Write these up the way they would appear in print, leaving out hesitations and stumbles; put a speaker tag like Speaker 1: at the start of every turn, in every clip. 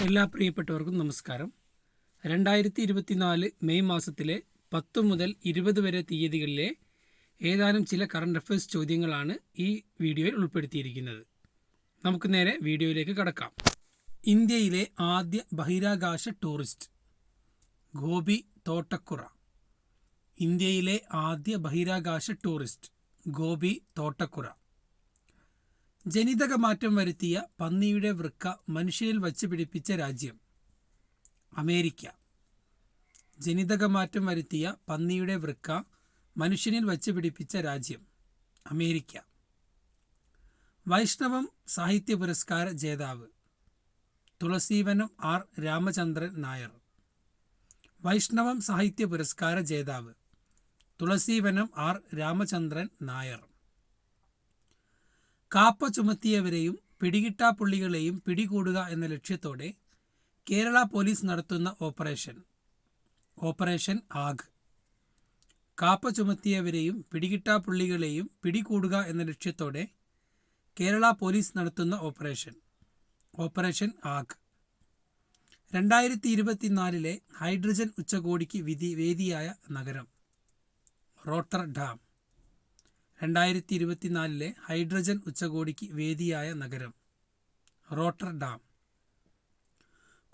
Speaker 1: എല്ലാ പ്രിയപ്പെട്ടവർക്കും നമസ്കാരം. 2024 മെയ് മാസത്തിലെ 10 മുതൽ 20 വരെ തീയതികളിലെ ഏതാനും ചില കറണ്ട് അഫയേഴ്സ് ചോദ്യങ്ങളാണ് ഈ വീഡിയോയിൽ ഉൾപ്പെടുത്തിയിരിക്കുന്നത്. നമുക്ക് നേരെ വീഡിയോയിലേക്ക് കടക്കാം. ഇന്ത്യയിലെ ആദ്യ ബഹിരാകാശ ടൂറിസ്റ്റ് ഗോപി തോട്ടക്കുറ. ഇന്ത്യയിലെ ആദ്യ ബഹിരാകാശ ടൂറിസ്റ്റ് ഗോപി തോട്ടക്കുറ. ജനിതക മാറ്റം വരുത്തിയ പന്നിയുടെ വൃക്ക മനുഷ്യരിൽ വച്ച് പിടിപ്പിച്ച രാജ്യം അമേരിക്ക. ജനിതക മാറ്റം വരുത്തിയ പന്നിയുടെ വൃക്ക മനുഷ്യനിൽ വച്ച് പിടിപ്പിച്ച രാജ്യം അമേരിക്ക. വൈഷ്ണവം സാഹിത്യ പുരസ്കാര ജേതാവ് തുളസീവനം ആർ രാമചന്ദ്രൻ നായർ. വൈഷ്ണവം സാഹിത്യ പുരസ്കാര ജേതാവ് തുളസീവനം ആർ രാമചന്ദ്രൻ നായർ. കാപ്പ ചുമത്തിയവരെയും പിടികിട്ടാപ്പുള്ളികളെയും പിടികൂടുക എന്ന ലക്ഷ്യത്തോടെ കേരള പോലീസ് നടത്തുന്ന ഓപ്പറേഷൻ ആഗ്. കാപ്പ ചുമത്തിയവരെയും പിടികിട്ടാപ്പുള്ളികളെയും പിടികൂടുക എന്ന ലക്ഷ്യത്തോടെ കേരള പോലീസ് നടത്തുന്ന ഓപ്പറേഷൻ ആഗ്. 2024 ഹൈഡ്രജൻ ഉച്ചകോടിക്ക് വേദിയായ നഗരം റോട്ടർഡാം. 2024 ഹൈഡ്രജൻ ഉച്ചകോടിക്ക് വേദിയായ നഗരം റോട്ടർഡാം.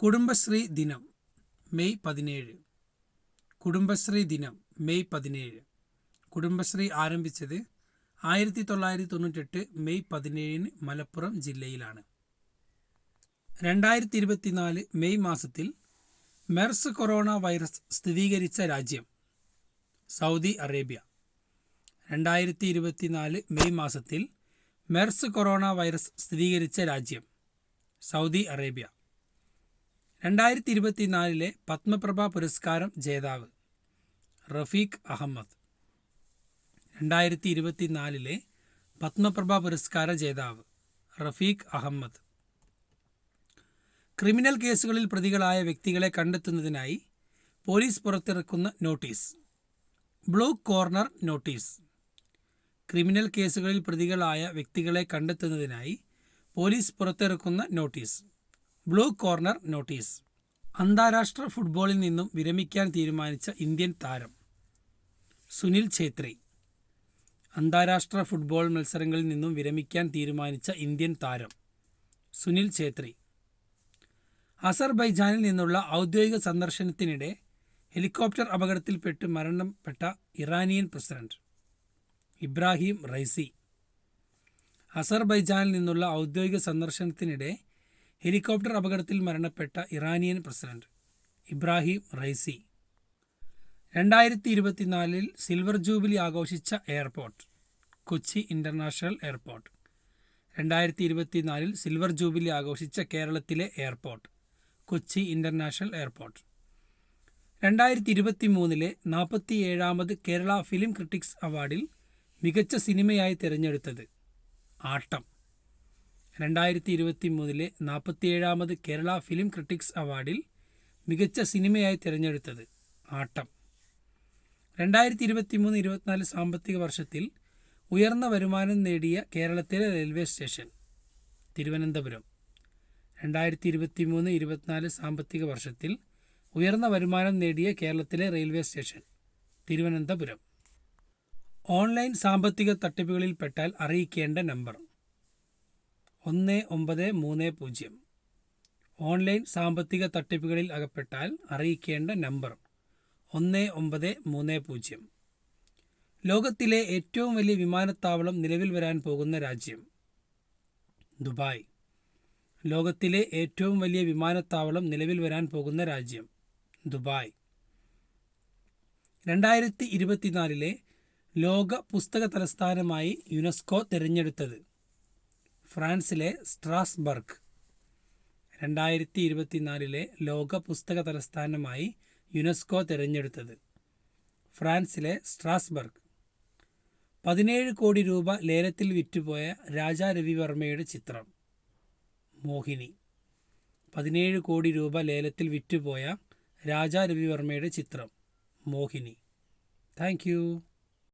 Speaker 1: കുടുംബശ്രീ ദിനം മെയ് 17. കുടുംബശ്രീ ദിനം മെയ് 17. കുടുംബശ്രീ ആരംഭിച്ചത് 1998 മെയ് 17 മലപ്പുറം ജില്ലയിലാണ്. 2024 മെയ് മാസത്തിൽ മെർസ് കൊറോണ വൈറസ് സ്ഥിരീകരിച്ച രാജ്യം സൗദി അറേബ്യ. 2024 മെയ് മാസത്തിൽ മെർസ് കൊറോണ വൈറസ് സ്ഥിരീകരിച്ച രാജ്യം സൗദി അറേബ്യ. 2024 പത്മപ്രഭ പുരസ്കാരം ജേതാവ് റഫീഖ് അഹമ്മദ്. 2024 പത്മപ്രഭ പുരസ്കാര ജേതാവ് റഫീഖ് അഹമ്മദ്. ക്രിമിനൽ കേസുകളിൽ പ്രതികളായ വ്യക്തികളെ കണ്ടെത്തുന്നതിനായി പോലീസ് പുറത്തിറക്കുന്ന notice blue corner notice. Criminal കേസുകളിൽ പ്രതികളായ വ്യക്തികളെ കണ്ടെത്തുന്നതിനായി പോലീസ് പുറത്തിറക്കുന്ന നോട്ടീസ് ബ്ലൂ കോർണർ നോട്ടീസ്. അന്താരാഷ്ട്ര ഫുട്ബോളിൽ നിന്നും വിരമിക്കാൻ തീരുമാനിച്ച ഇന്ത്യൻ താരം സുനിൽ ഛേത്രി. അന്താരാഷ്ട്ര ഫുട്ബോൾ മത്സരങ്ങളിൽ നിന്നും വിരമിക്കാൻ തീരുമാനിച്ച ഇന്ത്യൻ താരം സുനിൽ ഛേത്രി. അസർബൈജാനിൽ നിന്നുള്ള ഔദ്യോഗിക സന്ദർശനത്തിനിടെ ഹെലികോപ്റ്റർ അപകടത്തിൽപ്പെട്ട് മരണപ്പെട്ട ഇറാനിയൻ പ്രസിഡന്റ് ഇബ്രാഹിം റൈസി. അസർബൈജാനിൽ നിന്നുള്ള ഔദ്യോഗിക സന്ദർശനത്തിനിടെ ഹെലികോപ്റ്റർ അപകടത്തിൽ മരണപ്പെട്ട Iranian president Ebrahim Raisi. 2024 silver jubilee ആഘോഷിച്ച airport Kochi international airport. 2024 silver jubilee ആഘോഷിച്ച കേരളത്തിലെ എയർപോർട്ട് കൊച്ചി ഇൻ്റർനാഷണൽ എയർപോർട്ട്. 2023 47ാമത് കേരള ഫിലിം ക്രിട്ടിക്സ് അവാർഡിൽ മികച്ച സിനിമയായി തിരഞ്ഞെടുത്തത് ആട്ടം. 2023 47ാമത് കേരള ഫിലിം ക്രിട്ടിക്സ് അവാർഡിൽ മികച്ച സിനിമയായി തിരഞ്ഞെടുത്തത് ആട്ടം. 2023-24 സാമ്പത്തിക വർഷത്തിൽ ഉയർന്ന വരുമാനം നേടിയ കേരളത്തിലെ റെയിൽവേ സ്റ്റേഷൻ തിരുവനന്തപുരം. 2023-24 സാമ്പത്തിക വർഷത്തിൽ ഉയർന്ന വരുമാനം നേടിയ കേരളത്തിലെ റെയിൽവേ സ്റ്റേഷൻ തിരുവനന്തപുരം. ഓൺലൈൻ സാമ്പത്തിക തട്ടിപ്പുകളിൽ പെട്ടാൽ അറിയിക്കേണ്ട നമ്പർ 1930. ഓൺലൈൻ സാമ്പത്തിക തട്ടിപ്പുകളിൽ അകപ്പെട്ടാൽ അറിയിക്കേണ്ട നമ്പർ 1930. ലോകത്തിലെ ഏറ്റവും വലിയ വിമാനത്താവളം നിലവിൽ വരാൻ പോകുന്ന രാജ്യം ദുബായ്. ലോകത്തിലെ ഏറ്റവും വലിയ വിമാനത്താവളം നിലവിൽ വരാൻ പോകുന്ന രാജ്യം ദുബായ്. 2024 ലോക പുസ്തക തലസ്ഥാനമായി യുനെസ്കോ തിരഞ്ഞെടുത്തത് ഫ്രാൻസിലെ സ്ട്രാസ്ബർഗ്. 2024 ലോക പുസ്തക തലസ്ഥാനമായി യുനെസ്കോ തിരഞ്ഞെടുത്തത് ഫ്രാൻസിലെ സ്ട്രാസ്ബർഗ്. 17 കോടി രൂപ ലേലത്തിൽ വിറ്റുപോയ രാജാ രവിവർമ്മയുടെ ചിത്രം മോഹിനി. 17 കോടി രൂപ ലേലത്തിൽ വിറ്റുപോയ രാജാ രവിവർമ്മയുടെ ചിത്രം മോഹിനി. Thank you.